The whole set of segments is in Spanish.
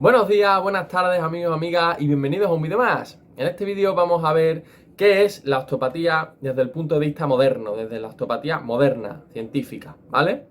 Buenos días, buenas tardes amigos, amigas y bienvenidos a un vídeo más. En este vídeo vamos a ver qué es la osteopatía desde el punto de vista moderno, desde la osteopatía moderna, científica, ¿vale?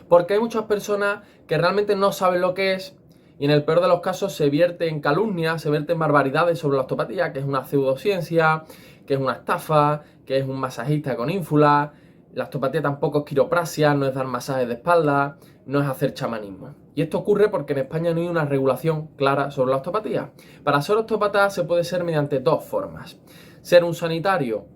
Porque hay muchas personas que realmente no saben lo que es y en el peor de los casos se vierte en calumnias, se vierte en barbaridades sobre la osteopatía, que es una pseudociencia, que es una estafa, que es un masajista con ínfula. La osteopatía tampoco es quiropraxia, no es dar masajes de espalda, no es hacer chamanismo. Y esto ocurre porque en España no hay una regulación clara sobre la osteopatía. Para ser osteópata se puede ser mediante dos formas. Ser un sanitario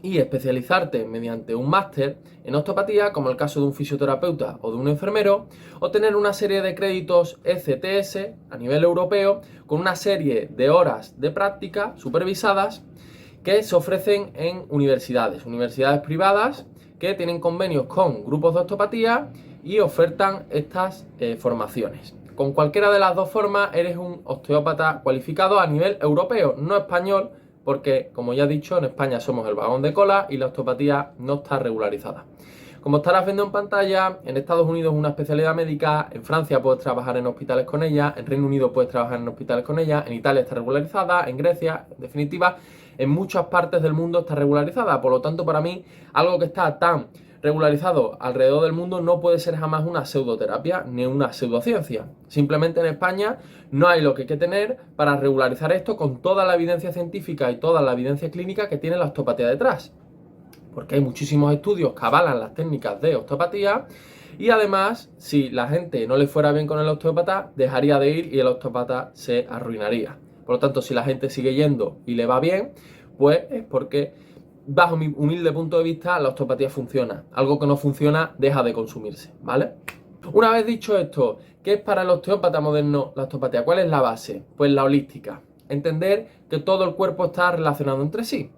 y especializarte mediante un máster en osteopatía, como el caso de un fisioterapeuta o de un enfermero, o tener una serie de créditos ECTS a nivel europeo con una serie de horas de práctica supervisadas que se ofrecen en universidades privadas que tienen convenios con grupos de osteopatía y ofertan estas formaciones. Con cualquiera de las dos formas eres un osteópata cualificado a nivel europeo, no español, porque, como ya he dicho, en España somos el vagón de cola y la osteopatía no está regularizada. Como estarás viendo en pantalla, en Estados Unidos es una especialidad médica, en Francia puedes trabajar en hospitales con ella, en Reino Unido puedes trabajar en hospitales con ella, en Italia está regularizada, en Grecia, en definitiva, en muchas partes del mundo está regularizada. Por lo tanto, para mí, algo que está tan regularizado alrededor del mundo no puede ser jamás una pseudoterapia ni una pseudociencia. Simplemente en España no hay lo que hay que tener para regularizar esto con toda la evidencia científica y toda la evidencia clínica que tiene la osteopatía detrás. Porque hay muchísimos estudios que avalan las técnicas de osteopatía y además, si la gente no le fuera bien con el osteópata, dejaría de ir y el osteópata se arruinaría. Por lo tanto, si la gente sigue yendo y le va bien, pues es porque, bajo mi humilde punto de vista, la osteopatía funciona. Algo que no funciona deja de consumirse, ¿vale? Una vez dicho esto, ¿qué es para el osteópata moderno la osteopatía? ¿Cuál es la base? Pues la holística. Entender que todo el cuerpo está relacionado entre sí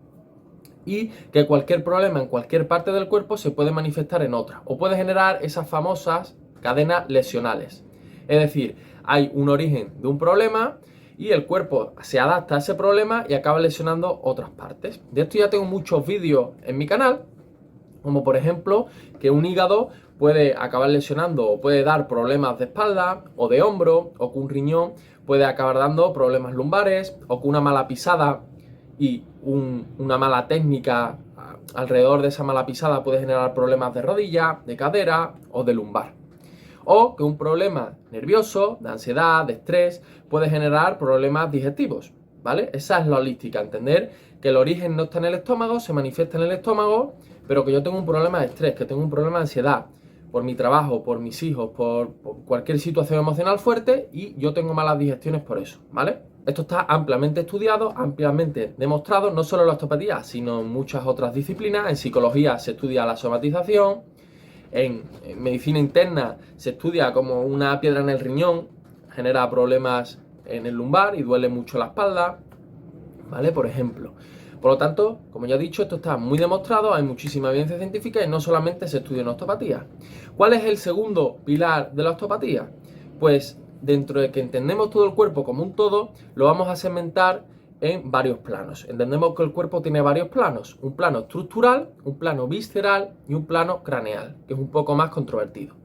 y que cualquier problema en cualquier parte del cuerpo se puede manifestar en otra o puede generar esas famosas cadenas lesionales. Es decir, hay un origen de un problema y el cuerpo se adapta a ese problema y acaba lesionando otras partes. De esto ya tengo muchos vídeos en mi canal, como por ejemplo que un hígado puede acabar lesionando o puede dar problemas de espalda o de hombro, o que un riñón puede acabar dando problemas lumbares, o que una mala pisada y una mala técnica alrededor de esa mala pisada puede generar problemas de rodilla, de cadera o de lumbar. O que un problema nervioso, de ansiedad, de estrés, puede generar problemas digestivos, ¿vale? Esa es la holística, entender que el origen no está en el estómago, se manifiesta en el estómago, pero que yo tengo un problema de estrés, que tengo un problema de ansiedad, por mi trabajo, por mis hijos, por cualquier situación emocional fuerte y yo tengo malas digestiones por eso, ¿vale? Esto está ampliamente estudiado, ampliamente demostrado, no solo en la osteopatía, sino en muchas otras disciplinas. En psicología se estudia la somatización, en medicina interna se estudia como una piedra en el riñón genera problemas en el lumbar y duele mucho la espalda, ¿vale? Por ejemplo. Por lo tanto, como ya he dicho, esto está muy demostrado, hay muchísima evidencia científica y no solamente se estudia en osteopatía. ¿Cuál es el segundo pilar de la osteopatía? Pues dentro de que entendemos todo el cuerpo como un todo, lo vamos a segmentar en varios planos. Entendemos que el cuerpo tiene varios planos, un plano estructural, un plano visceral y un plano craneal, que es un poco más controvertido.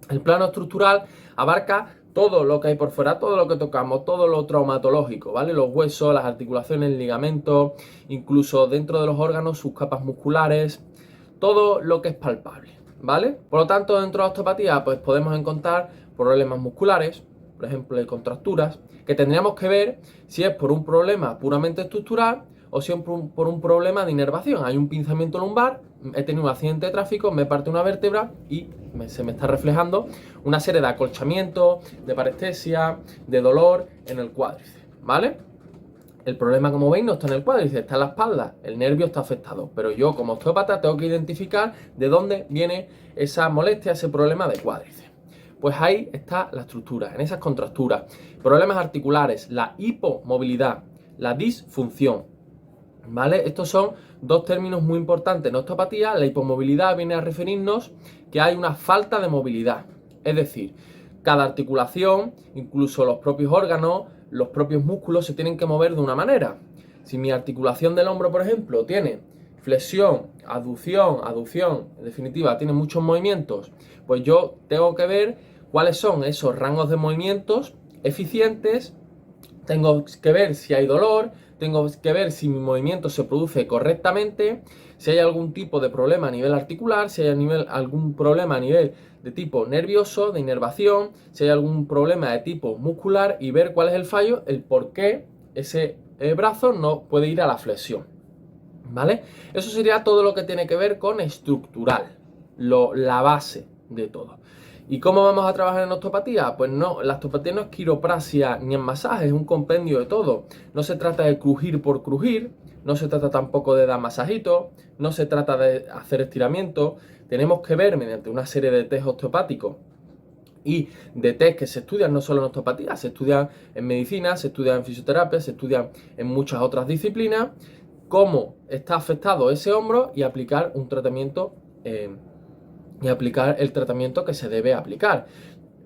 El plano estructural abarca todo lo que hay por fuera, todo lo que tocamos, todo lo traumatológico, ¿vale? Los huesos, las articulaciones, ligamentos, incluso dentro de los órganos, sus capas musculares, todo lo que es palpable, ¿vale? Por lo tanto, dentro de la osteopatía, pues podemos encontrar problemas musculares, por ejemplo, de contracturas, que tendríamos que ver si es por un problema puramente estructural o si es por un problema de inervación. Hay un pinzamiento lumbar, he tenido un accidente de tráfico, me parte una vértebra y se me está reflejando una serie de acolchamientos, de parestesia, de dolor en el cuádriceps, ¿vale? El problema, como veis, no está en el cuádriceps, está en la espalda, el nervio está afectado, pero yo como osteópata tengo que identificar de dónde viene esa molestia, ese problema de cuádriceps. Pues ahí está la estructura, en esas contracturas. Problemas articulares, la hipomovilidad, la disfunción, ¿vale? Estos son dos términos muy importantes en osteopatía. La hipomovilidad viene a referirnos que hay una falta de movilidad, es decir, cada articulación, incluso los propios órganos, los propios músculos se tienen que mover de una manera. Si mi articulación del hombro, por ejemplo, tiene flexión, aducción, en definitiva, tiene muchos movimientos, pues yo tengo que ver cuáles son esos rangos de movimientos eficientes, tengo que ver si hay dolor, tengo que ver si mi movimiento se produce correctamente, si hay algún tipo de problema a nivel articular, si hay algún problema a nivel de tipo nervioso, de inervación, si hay algún problema de tipo muscular y ver cuál es el fallo, el por qué ese brazo no puede ir a la flexión, ¿vale? Eso sería todo lo que tiene que ver con estructural, la base de todo. ¿Y cómo vamos a trabajar en osteopatía? Pues no, la osteopatía no es quiropraxia ni en masaje, es un compendio de todo. No se trata de crujir por crujir, no se trata tampoco de dar masajitos, no se trata de hacer estiramientos. Tenemos que ver mediante una serie de test osteopáticos y de test que se estudian no solo en osteopatía, se estudian en medicina, se estudian en fisioterapia, se estudian en muchas otras disciplinas, cómo está afectado ese hombro y aplicar un tratamiento y aplicar el tratamiento que se debe aplicar.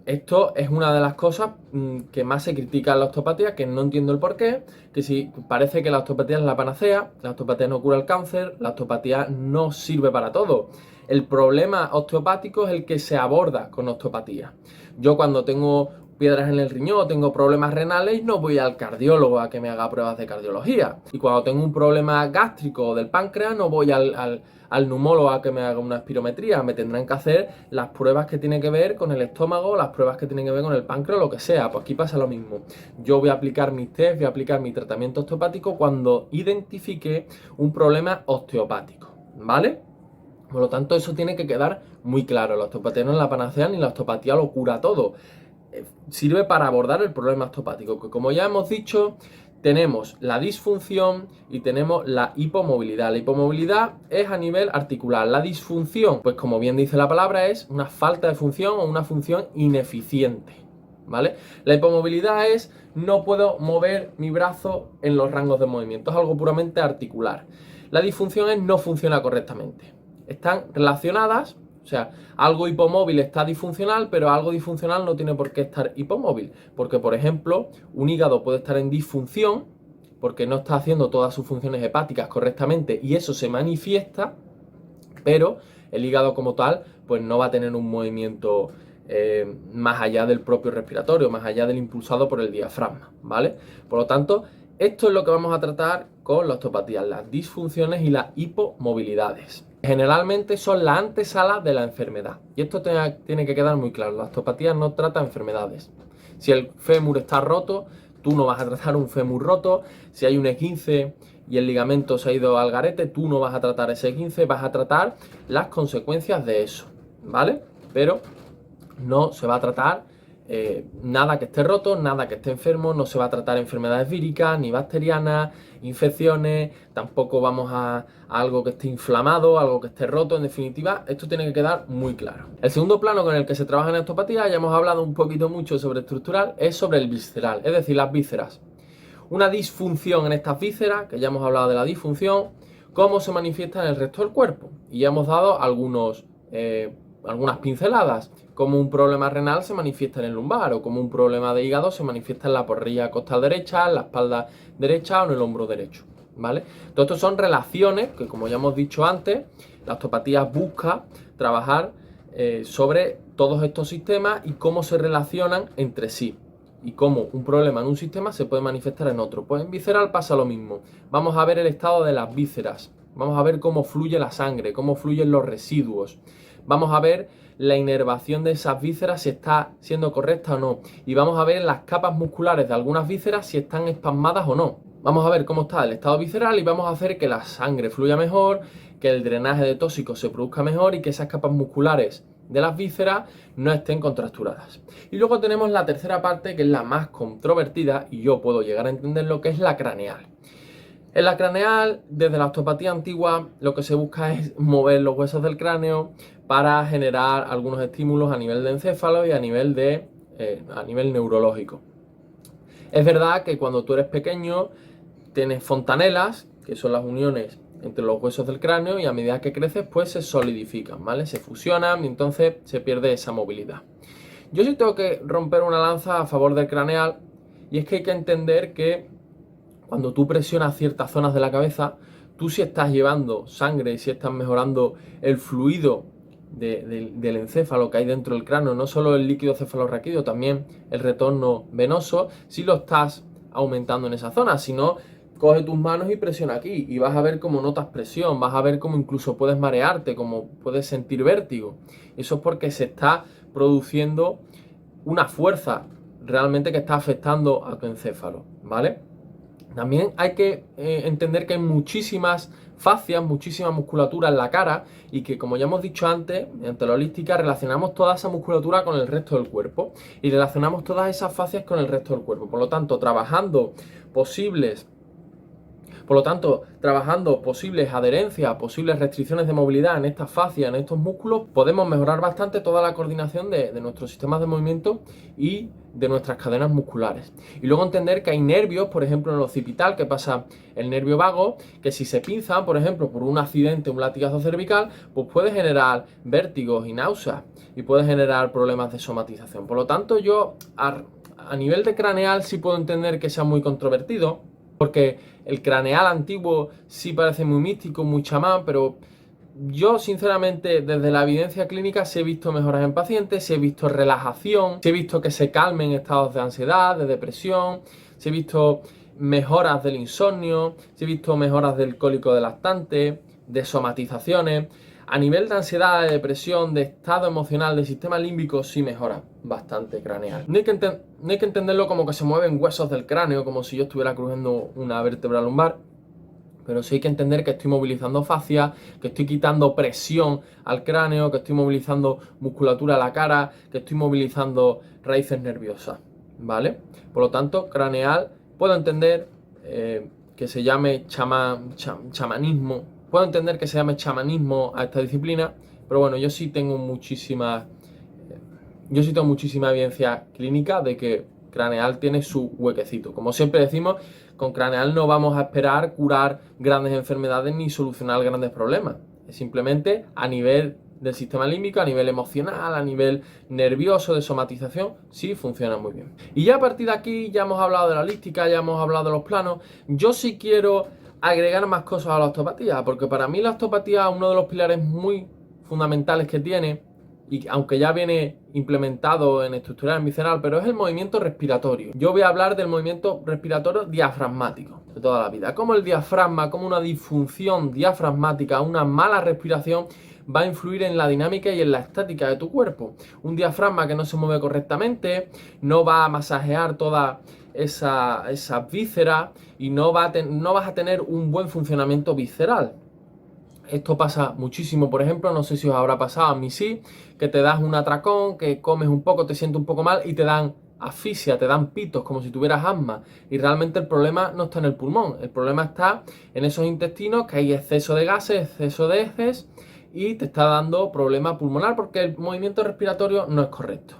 Esto es una de las cosas que más se critica en la osteopatía, que no entiendo el porqué, que si parece que la osteopatía es la panacea, la osteopatía no cura el cáncer, la osteopatía no sirve para todo. El problema osteopático es el que se aborda con osteopatía. Yo cuando tengo piedras en el riñón, tengo problemas renales, no voy al cardiólogo a que me haga pruebas de cardiología. Y cuando tengo un problema gástrico del páncreas, no voy al neumólogo a que me haga una espirometría. Me tendrán que hacer las pruebas que tienen que ver con el estómago, las pruebas que tienen que ver con el páncreas, lo que sea. Pues aquí pasa lo mismo. Yo voy a aplicar mis test, voy a aplicar mi tratamiento osteopático cuando identifique un problema osteopático, ¿vale? Por lo tanto, eso tiene que quedar muy claro. La osteopatía no es la panacea ni la osteopatía lo cura todo. Sirve para abordar el problema osteopático, que como ya hemos dicho, tenemos la disfunción y tenemos la hipomovilidad. La hipomovilidad es a nivel articular. La disfunción, pues como bien dice la palabra, es una falta de función o una función ineficiente, ¿vale? La hipomovilidad es no puedo mover mi brazo en los rangos de movimiento, es algo puramente articular. La disfunción es no funciona correctamente. Están relacionadas. O sea, algo hipomóvil está disfuncional, pero algo disfuncional no tiene por qué estar hipomóvil. Porque, por ejemplo, un hígado puede estar en disfunción porque no está haciendo todas sus funciones hepáticas correctamente y eso se manifiesta, pero el hígado como tal, pues no va a tener un movimiento más allá del propio respiratorio, más allá del impulsado por el diafragma, ¿vale? Por lo tanto, esto es lo que vamos a tratar con la osteopatía, las disfunciones y las hipomovilidades. Generalmente son la antesala de la enfermedad. Y esto tiene que quedar muy claro. La osteopatía no trata enfermedades. Si el fémur está roto, tú no vas a tratar un fémur roto. Si hay un esguince y el ligamento se ha ido al garete, tú no vas a tratar ese esguince, vas a tratar las consecuencias de eso, ¿vale? Pero no se va a tratar nada que esté roto, nada que esté enfermo, no se va a tratar enfermedades víricas, ni bacterianas, infecciones, tampoco vamos a algo que esté inflamado, algo que esté roto. En definitiva, esto tiene que quedar muy claro. El segundo plano con el que se trabaja en osteopatía, ya hemos hablado un poquito mucho sobre estructural, es sobre el visceral, es decir, las vísceras. Una disfunción en estas vísceras, que ya hemos hablado de la disfunción, cómo se manifiesta en el resto del cuerpo. Y ya hemos dado algunas pinceladas, como un problema renal se manifiesta en el lumbar o como un problema de hígado se manifiesta en la porrilla costal derecha, en la espalda derecha o en el hombro derecho, ¿vale? Todo esto son relaciones que, como ya hemos dicho antes, la osteopatía busca trabajar sobre todos estos sistemas y cómo se relacionan entre sí y cómo un problema en un sistema se puede manifestar en otro. Pues en visceral pasa lo mismo. Vamos a ver el estado de las vísceras, vamos a ver cómo fluye la sangre, cómo fluyen los residuos. Vamos a ver la inervación de esas vísceras si está siendo correcta o no. Y vamos a ver las capas musculares de algunas vísceras si están espasmadas o no. Vamos a ver cómo está el estado visceral y vamos a hacer que la sangre fluya mejor, que el drenaje de tóxicos se produzca mejor y que esas capas musculares de las vísceras no estén contracturadas. Y luego tenemos la tercera parte, que es la más controvertida y yo puedo llegar a entender lo que es la craneal. En la craneal, desde la osteopatía antigua, lo que se busca es mover los huesos del cráneo para generar algunos estímulos a nivel de encéfalo y a nivel neurológico. Es verdad que cuando tú eres pequeño tienes fontanelas, que son las uniones entre los huesos del cráneo, y a medida que creces pues se solidifican, ¿vale? Se fusionan y entonces se pierde esa movilidad. Yo sí tengo que romper una lanza a favor del craneal, y es que hay que entender que cuando tú presionas ciertas zonas de la cabeza, tú sí estás llevando sangre, sí estás mejorando el fluido del encéfalo que hay dentro del cráneo, no solo el líquido cefalorraquídeo, también el retorno venoso, si lo estás aumentando en esa zona. Si no, coge tus manos y presiona aquí y vas a ver cómo notas presión, vas a ver cómo incluso puedes marearte, cómo puedes sentir vértigo. Eso es porque se está produciendo una fuerza realmente que está afectando a tu encéfalo, ¿vale? También hay que entender que hay muchísimas fascias, muchísima musculatura en la cara y que, como ya hemos dicho antes, mediante la holística relacionamos toda esa musculatura con el resto del cuerpo y relacionamos todas esas fascias con el resto del cuerpo. Por lo tanto, trabajando posibles adherencias, posibles restricciones de movilidad en estas fascias, en estos músculos, podemos mejorar bastante toda la coordinación de nuestros sistemas de movimiento y de nuestras cadenas musculares. Y luego entender que hay nervios, por ejemplo en el occipital, que pasa el nervio vago, que si se pinzan, por ejemplo, por un accidente, un latigazo cervical, pues puede generar vértigos y náuseas y puede generar problemas de somatización. Por lo tanto, yo a nivel de craneal sí puedo entender que sea muy controvertido, porque el craneal antiguo sí parece muy místico, muy chamán, pero yo sinceramente desde la evidencia clínica sí he visto mejoras en pacientes, sí he visto relajación, sí he visto que se calmen estados de ansiedad, de depresión, sí he visto mejoras del insomnio, sí he visto mejoras del cólico de lactante, de somatizaciones. A nivel de ansiedad, de depresión, de estado emocional, del sistema límbico, sí mejora bastante craneal. No hay que entenderlo como que se mueven huesos del cráneo, como si yo estuviera crujendo una vértebra lumbar, pero sí hay que entender que estoy movilizando fascia, que estoy quitando presión al cráneo, que estoy movilizando musculatura a la cara, que estoy movilizando raíces nerviosas, ¿vale? Por lo tanto, craneal, puedo entender que se llame chamanismo, puedo entender que se llame chamanismo a esta disciplina, pero bueno, yo sí tengo muchísima evidencia clínica de que craneal tiene su huequecito. Como siempre decimos, con craneal no vamos a esperar curar grandes enfermedades ni solucionar grandes problemas. Es simplemente a nivel del sistema límbico, a nivel emocional, a nivel nervioso, de somatización, sí funciona muy bien. Y ya a partir de aquí ya hemos hablado de la holística, ya hemos hablado de los planos. Yo sí quiero agregar más cosas a la osteopatía, porque para mí la osteopatía es uno de los pilares muy fundamentales que tiene, y aunque ya viene implementado en estructural visceral, pero es el movimiento respiratorio. Yo voy a hablar del movimiento respiratorio diafragmático de toda la vida. Como el diafragma, como una disfunción diafragmática, una mala respiración, va a influir en la dinámica y en la estática de tu cuerpo. Un diafragma que no se mueve correctamente no va a masajear toda esa víscera y no vas a tener un buen funcionamiento visceral. Esto pasa muchísimo, por ejemplo, no sé si os habrá pasado, a mí sí, que te das un atracón, que comes un poco, te sientes un poco mal y te dan asfixia, te dan pitos, como si tuvieras asma. Y realmente el problema no está en el pulmón, el problema está en esos intestinos, que hay exceso de gases, exceso de heces y te está dando problema pulmonar porque el movimiento respiratorio no es correcto.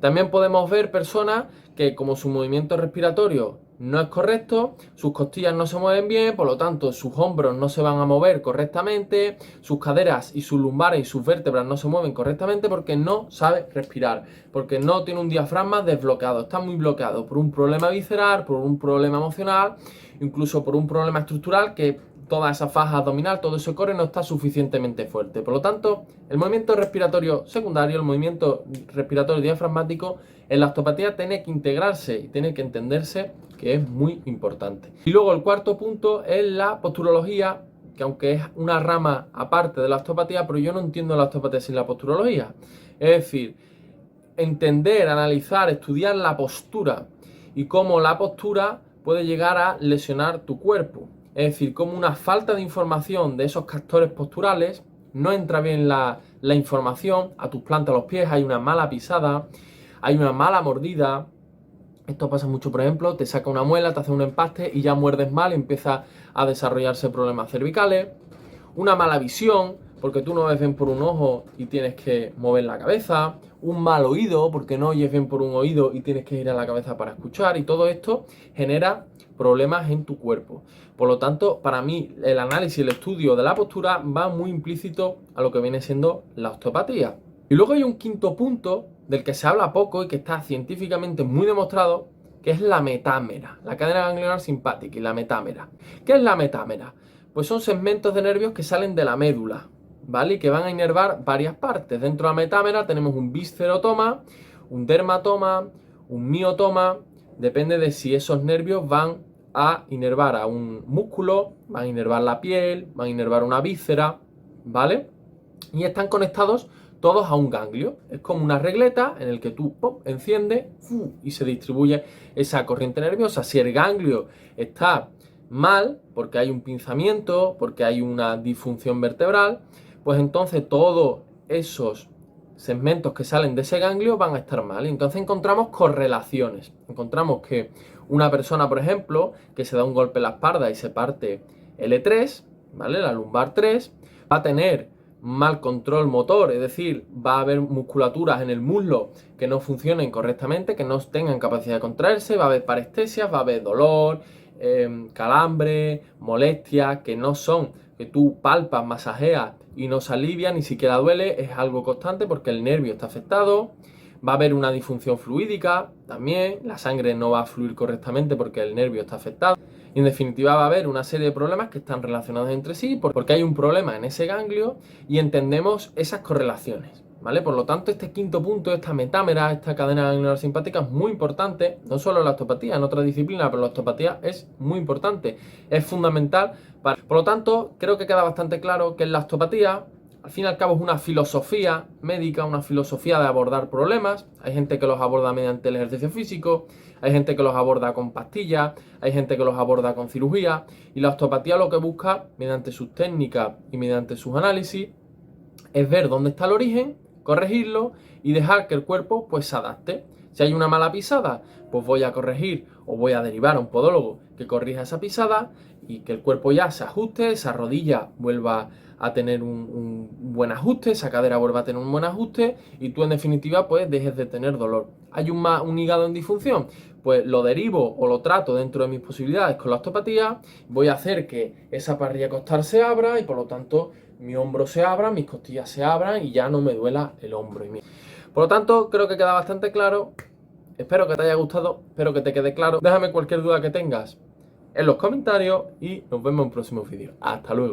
También podemos ver personas que, como su movimiento respiratorio no es correcto, sus costillas no se mueven bien, por lo tanto sus hombros no se van a mover correctamente, sus caderas y sus lumbares y sus vértebras no se mueven correctamente porque no sabe respirar, porque no tiene un diafragma desbloqueado, está muy bloqueado por un problema visceral, por un problema emocional, incluso por un problema estructural que toda esa faja abdominal, todo ese core no está suficientemente fuerte. Por lo tanto, el movimiento respiratorio secundario, el movimiento respiratorio diafragmático en la osteopatía tiene que integrarse y tiene que entenderse que es muy importante. Y luego el cuarto punto es la posturología, que aunque es una rama aparte de la osteopatía, pero yo no entiendo la osteopatía sin la posturología. Es decir, entender, analizar, estudiar la postura y cómo la postura puede llegar a lesionar tu cuerpo. Es decir, como una falta de información de esos captores posturales, no entra bien la información a tus plantas, a los pies, hay una mala pisada, hay una mala mordida. Esto pasa mucho, por ejemplo, te saca una muela, te hace un empaste y ya muerdes mal y empieza a desarrollarse problemas cervicales. Una mala visión, porque tú no ves bien por un ojo y tienes que mover la cabeza. Un mal oído, porque no oyes bien por un oído y tienes que girar la cabeza para escuchar. Y todo esto genera problemas en tu cuerpo. Por lo tanto, para mí, el análisis y el estudio de la postura va muy implícito a lo que viene siendo la osteopatía. Y luego hay un quinto punto del que se habla poco y que está científicamente muy demostrado, que es la metámera, la cadena ganglionar simpática y la metámera. ¿Qué es la metámera? Pues son segmentos de nervios que salen de la médula. ¿vale? Y que van a inervar varias partes. Dentro de la metámera tenemos un viscerotoma, un dermatoma, un miotoma, depende de si esos nervios van a inervar a un músculo, van a inervar la piel, van a inervar una víscera, ¿vale? Y están conectados todos a un ganglio. Es como una regleta en el que tú enciendes y se distribuye esa corriente nerviosa. Si el ganglio está mal, porque hay un pinzamiento, porque hay una disfunción vertebral, pues entonces todos esos segmentos que salen de ese ganglio van a estar mal. Y entonces encontramos correlaciones. Encontramos que una persona, por ejemplo, que se da un golpe en la espalda y se parte L3, ¿vale? La lumbar 3, va a tener mal control motor, es decir, va a haber musculaturas en el muslo que no funcionen correctamente, que no tengan capacidad de contraerse, va a haber parestesias, va a haber dolor, calambre, molestias, que no son, que tú palpas, masajeas y no se alivia, ni siquiera duele, es algo constante porque el nervio está afectado. Va a haber una disfunción fluídica también, la sangre no va a fluir correctamente porque el nervio está afectado. Y en definitiva va a haber una serie de problemas que están relacionados entre sí porque hay un problema en ese ganglio y entendemos esas correlaciones, ¿vale? Por lo tanto, este quinto punto, esta metámera, esta cadena ganglionar simpática es muy importante, no solo en la osteopatía, en otras disciplinas, pero la osteopatía es muy importante, es fundamental. Por lo tanto, creo que queda bastante claro que en la osteopatía, al fin y al cabo, es una filosofía médica, una filosofía de abordar problemas. Hay gente que los aborda mediante el ejercicio físico, hay gente que los aborda con pastillas, hay gente que los aborda con cirugía. Y la osteopatía lo que busca, mediante sus técnicas y mediante sus análisis, es ver dónde está el origen, corregirlo y dejar que el cuerpo pues se adapte. Si hay una mala pisada, pues voy a corregir o voy a derivar a un podólogo que corrija esa pisada y que el cuerpo ya se ajuste, esa rodilla vuelva a tener un buen ajuste, esa cadera vuelva a tener un buen ajuste y tú en definitiva pues dejes de tener dolor. ¿Hay un hígado en disfunción? Pues lo derivo o lo trato dentro de mis posibilidades con la osteopatía, voy a hacer que esa parrilla costal se abra y por lo tanto mi hombro se abra, mis costillas se abran y ya no me duela el hombro. Por lo tanto, creo que queda bastante claro. Espero que te haya gustado, espero que te quede claro. Déjame cualquier duda que tengas en los comentarios y nos vemos en un próximo vídeo. Hasta luego.